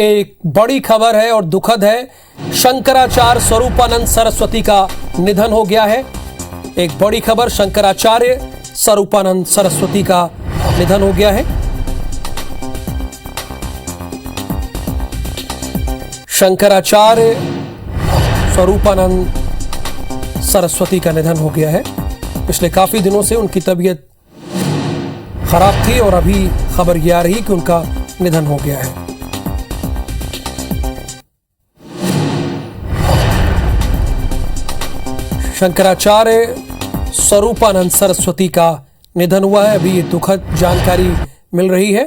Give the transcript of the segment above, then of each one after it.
एक बड़ी खबर है और दुखद है। शंकराचार्य स्वरूपानंद सरस्वती का निधन हो गया है। एक बड़ी खबर, शंकराचार्य स्वरूपानंद सरस्वती का निधन हो गया है। शंकराचार्य स्वरूपानंद सरस्वती का निधन हो गया है। पिछले काफी दिनों से उनकी तबीयत खराब थी और अभी खबर यह आ रही कि उनका निधन हो गया है। शंकराचार्य स्वरूपानंद सरस्वती का निधन हुआ है। अभी ये दुखद जानकारी मिल रही है।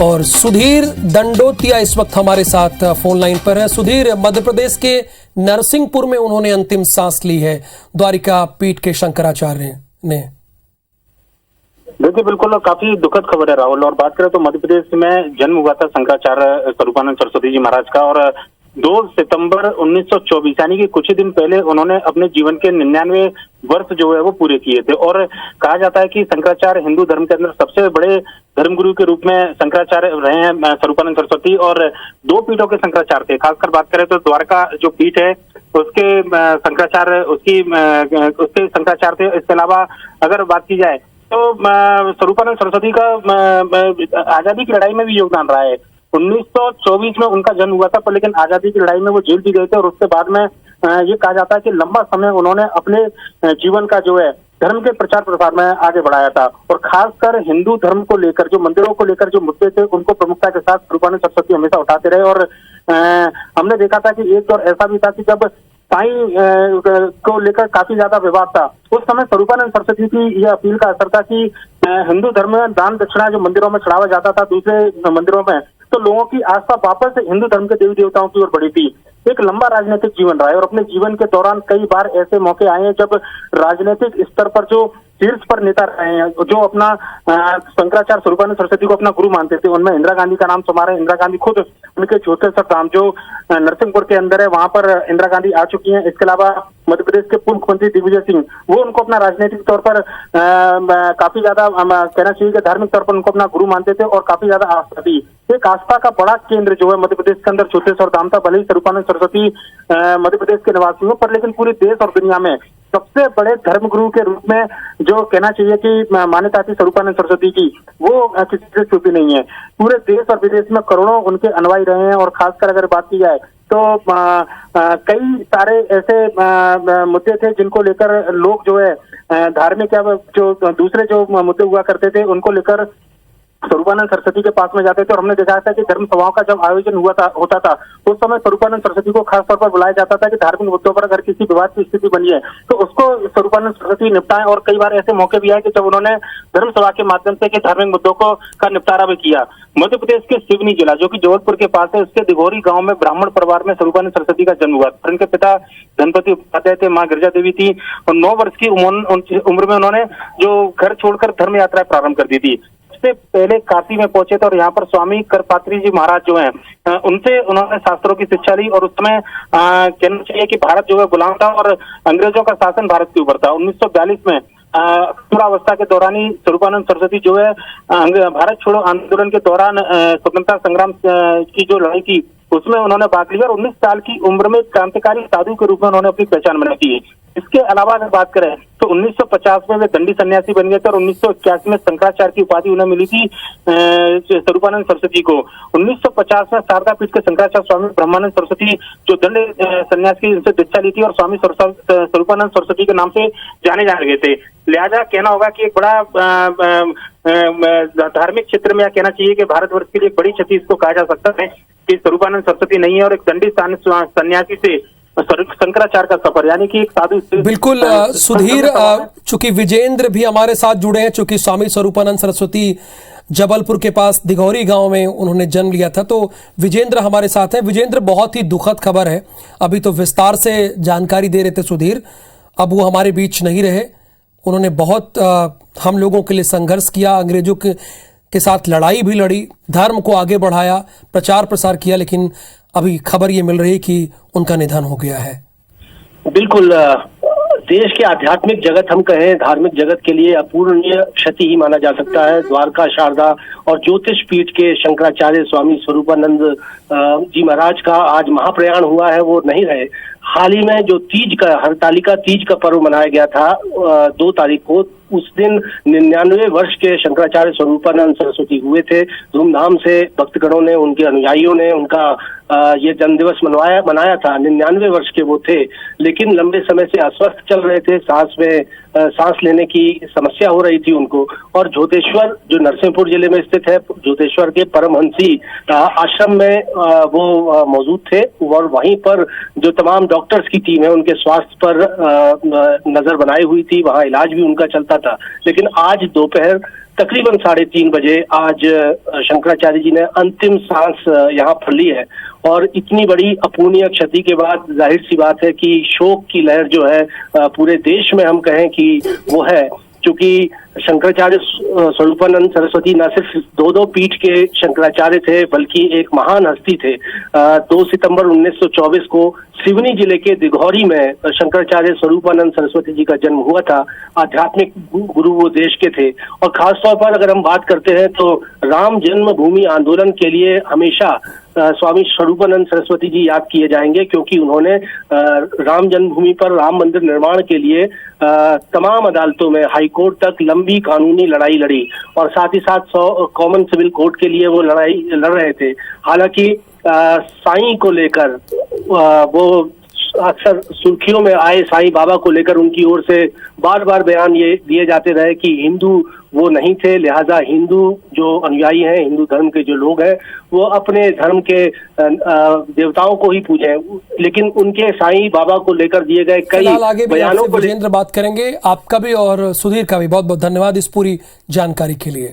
और सुधीर दंडोतिया इस वक्त हमारे साथ फोन लाइन पर है। सुधीर, मध्य प्रदेश के नरसिंहपुर में उन्होंने अंतिम सांस ली है द्वारिका पीठ के शंकराचार्य ने। देखिए, बिल्कुल काफी दुखद खबर है राहुल। और बात करें तो मध्य प्रदेश में जन्म हुआ था शंकराचार्य स्वरूपानंद सरस्वती जी महाराज का, और 2 सितंबर 1924 यानी कि कुछ ही दिन पहले उन्होंने अपने जीवन के 99 वर्ष जो है वो पूरे किए थे। और कहा जाता है कि शंकराचार्य हिंदू धर्म के अंदर सबसे बड़े धर्मगुरु के रूप में शंकराचार्य रहे हैं स्वरूपानंद सरस्वती, और 2 पीठों के शंकराचार्य थे। खासकर बात करें तो द्वारका जो पीठ है उसके शंकराचार्य उसके शंकराचार्य थे। इसके अलावा अगर बात की जाए तो स्वरूपानंद सरस्वती का आजादी की लड़ाई में भी योगदान रहा है। 1924 में उनका जन्म हुआ था, पर लेकिन आजादी की लड़ाई में वो जेल भी गए थे, और उसके बाद में ये कहा जाता है कि लंबा समय उन्होंने अपने जीवन का जो है धर्म के प्रचार प्रसार में आगे बढ़ाया था। और खासकर हिंदू धर्म को लेकर, जो मंदिरों को लेकर जो मुद्दे थे, उनको प्रमुखता के साथ स्वरूपानंद सरस्वती हमेशा उठाते रहे। और हमने देखा था कि एक दौर ऐसा भी था कि जब साईं को लेकर काफी ज्यादा विवाद था, उस समय स्वरूपानंद सरस्वती की यह अपील का असर था कि हिंदू धर्म में दान दक्षिणा जो मंदिरों में चढ़ावा जाता था दूसरे मंदिरों में, तो लोगों की आस्था वापस हिंदू धर्म के देवी देवताओं की ओर बढ़ी थी। एक लंबा राजनीतिक जीवन रहा है, और अपने जीवन के दौरान कई बार ऐसे मौके आए हैं जब राजनीतिक स्तर पर जो शीर्ष पर नेता रहे हैं, जो अपना शंकराचार्य स्वरूपानंद सरस्वती को अपना गुरु मानते थे, उनमें इंदिरा गांधी का नाम समारा है। इंदिरा गांधी खुद उनके छोटेश्वर धाम जो नरसिंहपुर के अंदर है, वहां पर इंदिरा गांधी आ चुकी हैं। इसके अलावा मध्य प्रदेश के पूर्व मुख्यमंत्री दिग्विजय सिंह, वो उनको अपना राजनीतिक तौर पर काफी ज्यादा कहना चाहिए कि धार्मिक तौर पर उनको अपना गुरु मानते थे, और काफी ज्यादा आस्था थी। एक आस्था का बड़ा केंद्र जो है मध्य प्रदेश के अंदर छोटेश्वर धाम था। भले ही स्वरूपानंद सरस्वती मध्य प्रदेश के निवासी हो, पर लेकिन पूरे देश और दुनिया में सबसे बड़े धर्मगुरु के रूप में जो कहना चाहिए कि मान्यता थी स्वरूपानंद सरस्वती की, वो किसी से छुपी नहीं है। पूरे देश और विदेश में करोड़ों उनके अनुयायी रहे हैं। और खासकर अगर बात की जाए तो कई सारे ऐसे मुद्दे थे जिनको लेकर लोग जो है धार्मिक या जो दूसरे जो मुद्दे हुआ करते थे उनको लेकर स्वरूपानंद सरस्वती के पास में जाते थे। और हमने देखा था कि धर्म सभाओं का जब आयोजन होता था, उस समय स्वरूपानंद सरस्वती को खास तौर पर बुलाया जाता था कि धार्मिक मुद्दों पर अगर किसी विवाद की स्थिति बनी है तो उसको स्वरूपानंद सरस्वती निपटाएं। और कई बार ऐसे मौके भी आए कि जब उन्होंने धर्म सभा के माध्यम से धार्मिक मुद्दों का निपटारा भी किया। मध्य प्रदेश के सिवनी जिला जो कि जबलपुर के पास है, उसके दिघोरी गांव में ब्राह्मण परिवार में स्वरूपानंद सरस्वती का जन्म हुआ। उनके पिता धनपति उपाध्याय थे, मां गिरिजा देवी थी, और 9 वर्ष की उम्र में उन्होंने जो घर छोड़कर धर्म यात्रा प्रारंभ कर दी थी। सबसे पहले काशी में पहुंचे थे, और यहाँ पर स्वामी करपात्री जी महाराज जो हैं उनसे उन्होंने शास्त्रों की शिक्षा ली। और उस समय कहना चाहिए कि भारत जो है गुलाम था और अंग्रेजों का शासन भारत के ऊपर था। 1942 में अवस्था के दौरान ही स्वरूपानंद सरस्वती जो है भारत छोड़ो आंदोलन के दौरान स्वतंत्रता संग्राम की जो लड़ाई की उसमें उन्होंने भाग लिया, और 19 साल की उम्र में क्रांतिकारी साधु के रूप में उन्होंने अपनी पहचान बनाई थी। इसके अलावा अगर बात करें तो 1950 में वे दंडी सन्यासी बन गए थे, और 1981 में शंकराचार्य की उपाधि उन्हें मिली थी स्वरूपानंद सरस्वती को। 1950 में शारदा पीठ के शंकराचार्य स्वामी ब्रह्मानंद सरस्वती जो दंड सन्यासी उनसे दीक्षा ली थी, और स्वामी स्वरूपानंद सरस्वती के नाम से जाने गए थे। लिहाजा कहना होगा कि एक बड़ा धार्मिक क्षेत्र में, या कहना चाहिए कि भारतवर्ष के लिए एक बड़ी क्षति इसको कहा जा सकता है कि स्वरूपानंद सरस्वती नहीं है, और एक दंडी सन्यासी से शंकराचार्य का सफर, यानी कि एक साधु। बिल्कुल सुधीर, चूंकि विजेंद्र भी हमारे साथ जुड़े हैं, चूंकि स्वामी स्वरूपानंद सरस्वती जबलपुर के पास दिघौरी गांव में उन्होंने जन्म लिया था, तो विजेंद्र हमारे साथ हैं। विजेंद्र, बहुत ही दुखद खबर है, अभी तो विस्तार से जानकारी दे रहे थे सुधीर, अब वो हमारे बीच नहीं रहे। उन्होंने बहुत हम लोगों के लिए संघर्ष किया, अंग्रेजों के साथ लड़ाई भी लड़ी, धर्म को आगे बढ़ाया, प्रचार प्रसार किया, लेकिन अभी खबर ये मिल रही है कि उनका निधन हो गया है। बिल्कुल देश के आध्यात्मिक जगत, हम कहें धार्मिक जगत के लिए अपूरणीय क्षति ही माना जा सकता है। द्वारका, शारदा और ज्योतिष पीठ के शंकराचार्य स्वामी स्वरूपानंद जी महाराज का आज महाप्रयाण हुआ है, वो नहीं रहे। हाल ही में जो तीज का, हरतालिका तीज का पर्व मनाया गया था 2 तारीख को, उस दिन 99 वर्ष के शंकराचार्य स्वरूपानंद सरस्वती हुए थे। धूमधाम से भक्तगणों ने, उनके अनुयायियों ने उनका ये जन्मदिवस मनाया था। 99 वर्ष के वो थे, लेकिन लंबे समय से अस्वस्थ चल रहे थे, सांस लेने की समस्या हो रही थी उनको। और झोतेश्वर, जो नरसिंहपुर जिले में स्थित है, झोतेश्वर के परमहंसी आश्रम में वो मौजूद थे, और वहीं पर जो तमाम डॉक्टर्स की टीम है उनके स्वास्थ्य पर नजर बनाई हुई थी, वहां इलाज भी उनका चलता था। लेकिन आज दोपहर तकरीबन 3:30 बजे आज शंकराचार्य जी ने अंतिम सांस यहाँ पर ली है। और इतनी बड़ी अपूर्णीय क्षति के बाद जाहिर सी बात है कि शोक की लहर जो है पूरे देश में, हम कहें कि वो है। क्योंकि शंकराचार्य स्वरूपानंद सरस्वती न सिर्फ 2 पीठ के शंकराचार्य थे, बल्कि एक महान हस्ती थे। 2 सितंबर 1924 को सिवनी जिले के दिघौरी में शंकराचार्य स्वरूपानंद सरस्वती जी का जन्म हुआ था। आध्यात्मिक गुरु वो देश के थे। और खासतौर पर अगर हम बात करते हैं तो राम जन्मभूमि आंदोलन के लिए हमेशा स्वामी स्वरूपानंद सरस्वती जी याद किए जाएंगे, क्योंकि उन्होंने राम जन्मभूमि पर राम मंदिर निर्माण के लिए तमाम अदालतों में, हाई कोर्ट तक लंबी कानूनी लड़ाई लड़ी, और साथ ही साथ कॉमन सिविल कोर्ट के लिए वो लड़ाई लड़ रहे थे। हालांकि साईं को लेकर वो अक्सर सुर्खियों में आए, साईं बाबा को लेकर उनकी ओर से बार बार बयान ये दिए जाते रहे कि हिंदू वो नहीं थे, लिहाजा हिंदू जो अनुयायी हैं, हिंदू धर्म के जो लोग हैं, वो अपने धर्म के देवताओं को ही पूजें। लेकिन उनके साईं बाबा को लेकर दिए गए कई आगे बयानों को विजेंद्र बात करेंगे। आपका भी और सुधीर का भी बहुत बहुत धन्यवाद इस पूरी जानकारी के लिए।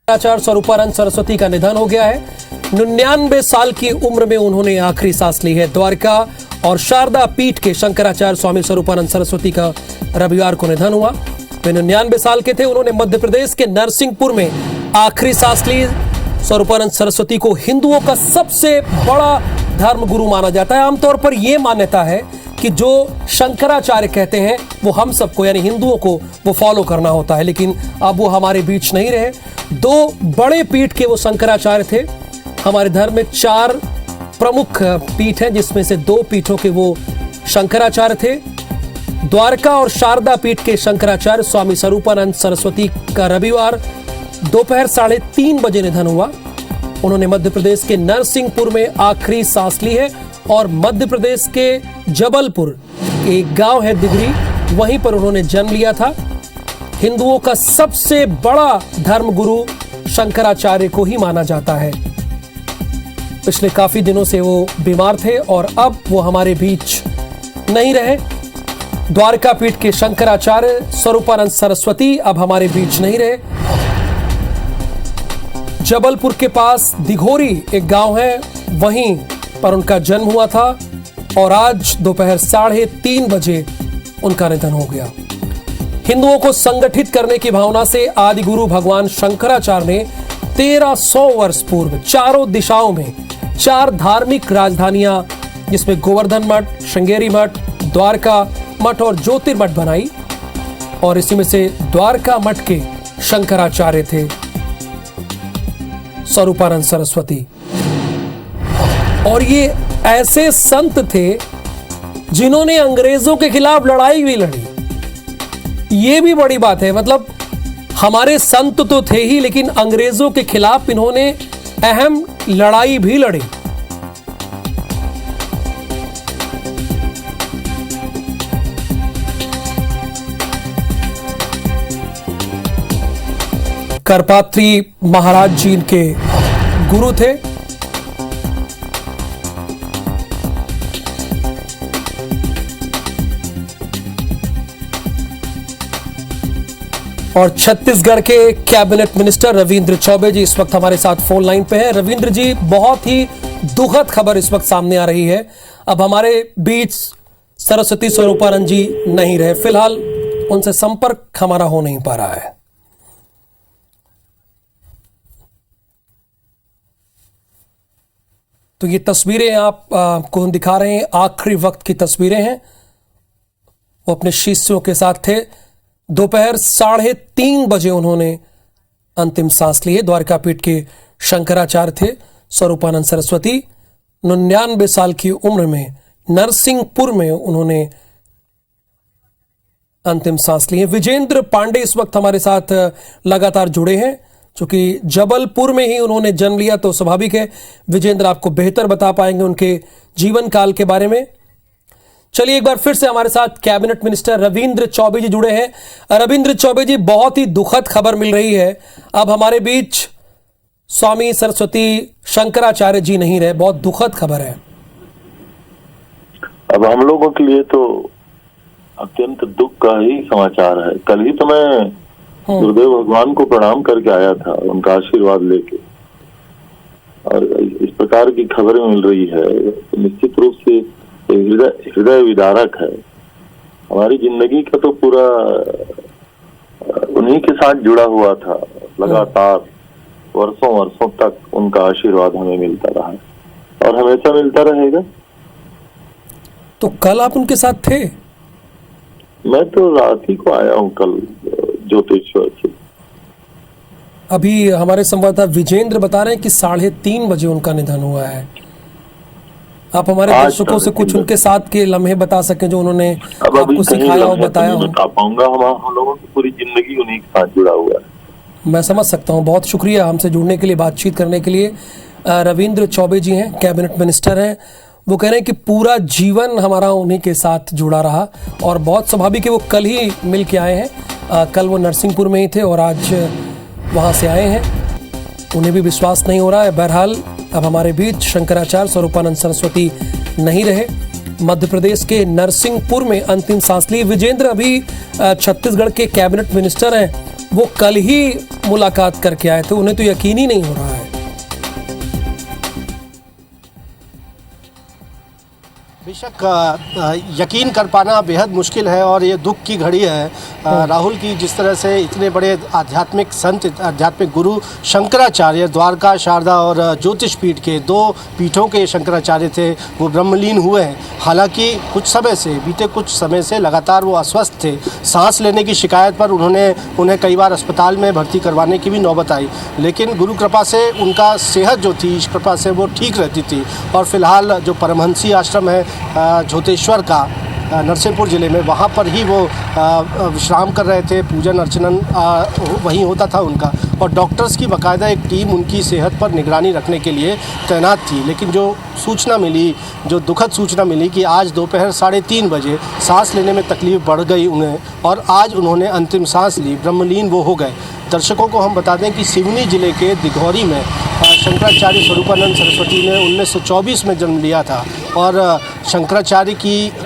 शंकराचार्य स्वरूपानंद सरस्वती का निधन हो गया है। 99 साल की उम्र में उन्होंने आखिरी सांस ली है। द्वारका और शारदा पीठ के शंकराचार्य स्वामी स्वरूपानंद सरस्वती का रविवार को निधन हुआ। वे 99 साल के थे। उन्होंने मध्य प्रदेश के नरसिंहपुर में आखिरी सांस ली। स्वरूपानंद सरस्वती को हिंदुओं का सबसे बड़ा धर्म गुरु माना जाता है। आमतौर पर यह मान्यता है कि जो शंकराचार्य कहते हैं वो हम सबको, यानी हिंदुओं को, वो फॉलो करना होता है। लेकिन अब वो हमारे बीच नहीं रहे। 2 बड़े पीठ के वो शंकराचार्य थे। हमारे धर्म में 4 प्रमुख पीठ हैं, जिसमें से 2 पीठों के वो शंकराचार्य थे। द्वारका और शारदा पीठ के शंकराचार्य स्वामी स्वरूपानंद सरस्वती का रविवार दोपहर 3:30 बजे निधन हुआ। उन्होंने मध्य प्रदेश के नरसिंहपुर में आखिरी सांस ली है, और मध्य प्रदेश के जबलपुर एक गांव है दिगरी, वहीं पर उन्होंने जन्म लिया था। हिंदुओं का सबसे बड़ा धर्म गुरु शंकराचार्य को ही माना जाता है। पिछले काफी दिनों से वो बीमार थे और अब वो हमारे बीच नहीं रहे। द्वारका पीठ के शंकराचार्य स्वरूपानंद सरस्वती अब हमारे बीच नहीं रहे। जबलपुर के पास दिघोरी एक गांव है, वहीं पर उनका जन्म हुआ था, और आज दोपहर 3:30 बजे उनका निधन हो गया। हिंदुओं को संगठित करने की भावना से आदि गुरु भगवान शंकराचार्य ने 1300 वर्ष पूर्व चारों दिशाओं में 4 धार्मिक राजधानियां, जिसमें गोवर्धन मठ, श्रृंगेरी मठ, द्वारका मठ और ज्योतिर्मठ बनाई, और इसी में से द्वारका मठ के शंकराचार्य थे स्वरूपानंद सरस्वती। और ये ऐसे संत थे जिन्होंने अंग्रेजों के खिलाफ लड़ाई भी लड़ी। ये भी बड़ी बात है। मतलब हमारे संत तो थे ही, लेकिन अंग्रेजों के खिलाफ इन्होंने अहम लड़ाई भी लड़ी। करपात्री महाराज जी इनके गुरु थे। और छत्तीसगढ़ के कैबिनेट मिनिस्टर रविंद्र चौबे जी इस वक्त हमारे साथ फोन लाइन पे हैं। रविंद्र जी, बहुत ही दुखद खबर इस वक्त सामने आ रही है। अब हमारे बीच सरस्वती स्वरूपानंद जी नहीं रहे। फिलहाल उनसे संपर्क हमारा हो नहीं पा रहा है। तो ये तस्वीरें आपको दिखा रहे हैं, आखिरी वक्त की तस्वीरें हैं। वो अपने शिष्यों के साथ थे। दोपहर 3:30 बजे उन्होंने अंतिम सांस ली है। द्वारका पीठ के शंकराचार्य थे स्वरूपानंद सरस्वती। 99 साल की उम्र में नरसिंहपुर में उन्होंने अंतिम सांस ली है। विजेंद्र पांडे इस वक्त हमारे साथ लगातार जुड़े हैं। चूंकि जबलपुर में ही उन्होंने जन्म लिया तो स्वाभाविक है विजेंद्र आपको बेहतर बता पाएंगे उनके जीवन काल के बारे में। चलिए एक बार फिर से हमारे साथ कैबिनेट मिनिस्टर रविंद्र चौबे जी जुड़े हैं। रविंद्र चौबे जी, बहुत ही दुखद खबर मिल रही है। अब हमारे बीच स्वामी सरस्वती शंकराचार्य जी नहीं रहे, बहुत दुखद खबर है। अब हम लोगों के लिए तो अत्यंत दुख का ही समाचार है। कल ही तो मैं गुरुदेव भगवान को प्रणाम करके आया था, उनका आशीर्वाद लेके, और इस प्रकार की खबरें मिल रही है तो निश्चित रूप से हृदय विदारक है। हमारी जिंदगी का तो पूरा उन्हीं के साथ जुड़ा हुआ था। लगातार वर्षों तक उनका आशीर्वाद हमें मिलता रहा और हमेशा मिलता रहेगा। तो कल आप उनके साथ थे? मैं तो रात ही को आया हूँ कल ज्योतिश्वर से। अभी हमारे संवाददाता विजेंद्र बता रहे हैं कि 3:30 बजे उनका निधन हुआ है। आप हमारे दर्शकों से कुछ उनके साथ के लम्हे बता सकें जो उन्होंने आपको सिखाया और बताया हो? बता पाऊंगा। हम लोगों की पूरी जिंदगी उन्हीं के साथ जुड़ा हुआ है। मैं समझ सकता हूँ। बहुत शुक्रिया हमसे जुड़ने के लिए, बातचीत करने के लिए। रविंद्र चौबे जी हैं, कैबिनेट मिनिस्टर हैं। वो कह रहे हैं कि पूरा जीवन हमारा उन्हीं के साथ जुड़ा रहा और बहुत स्वाभाविक है वो कल ही मिल के आए हैं। कल वो नरसिंहपुर में ही थे और आज वहाँ से आए हैं। उन्हें भी विश्वास नहीं हो रहा है। बहरहाल अब हमारे बीच शंकराचार्य स्वरूपानंद सरस्वती नहीं रहे। मध्य प्रदेश के नरसिंहपुर में अंतिम सांस ली। विजेंद्र अभी छत्तीसगढ़ के कैबिनेट मिनिस्टर हैं। वो कल ही मुलाकात करके आए थे, उन्हें तो यकीन ही नहीं हो रहा है। बेशक यकीन कर पाना बेहद मुश्किल है और ये दुख की घड़ी है राहुल की। जिस तरह से इतने बड़े आध्यात्मिक संत, आध्यात्मिक गुरु शंकराचार्य, द्वारका, शारदा और ज्योतिष पीठ के 2 पीठों के शंकराचार्य थे, वो ब्रह्मलीन हुए हैं। हालांकि बीते कुछ समय से लगातार वो अस्वस्थ थे। सांस लेने की शिकायत पर उन्हें कई बार अस्पताल में भर्ती करवाने की भी नौबत आई, लेकिन गुरु कृपा से उनका सेहत जो थी, इस कृपा से वो ठीक रहती थी। और फिलहाल जो परमहंसी आश्रम है ज्योतिश्वर का नरसिंहपुर ज़िले में, वहाँ पर ही वो विश्राम कर रहे थे। पूजन अर्चन वहीं होता था उनका, और डॉक्टर्स की बाकायदा एक टीम उनकी सेहत पर निगरानी रखने के लिए तैनात थी। लेकिन जो सूचना मिली, जो दुखद सूचना मिली कि आज दोपहर 3:30 बजे सांस लेने में तकलीफ बढ़ गई उन्हें और आज उन्होंने अंतिम सांस ली, ब्रह्मलीन वो हो गए। दर्शकों को हम बता दें कि सिवनी जिले के दिघौरी में शंकराचार्य स्वरूपानंद सरस्वती ने 1924 में जन्म लिया था और शंकराचार्य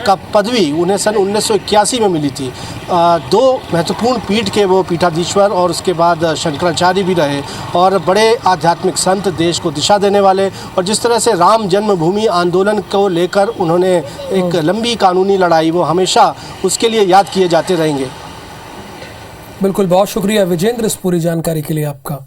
का पदवी उन्हें सन 1981 में मिली थी। 2 महत्वपूर्ण पीठ के वो पीठाधीश्वर और उसके बाद शंकराचार्य भी रहे और बड़े आध्यात्मिक संत, देश को दिशा देने वाले। और जिस तरह से राम जन्मभूमि आंदोलन को लेकर उन्होंने एक लंबी कानूनी लड़ाई, वो हमेशा उसके लिए याद किए जाते रहेंगे। बिल्कुल, बहुत शुक्रिया विजेंद्र इस पूरी जानकारी के लिए आपका।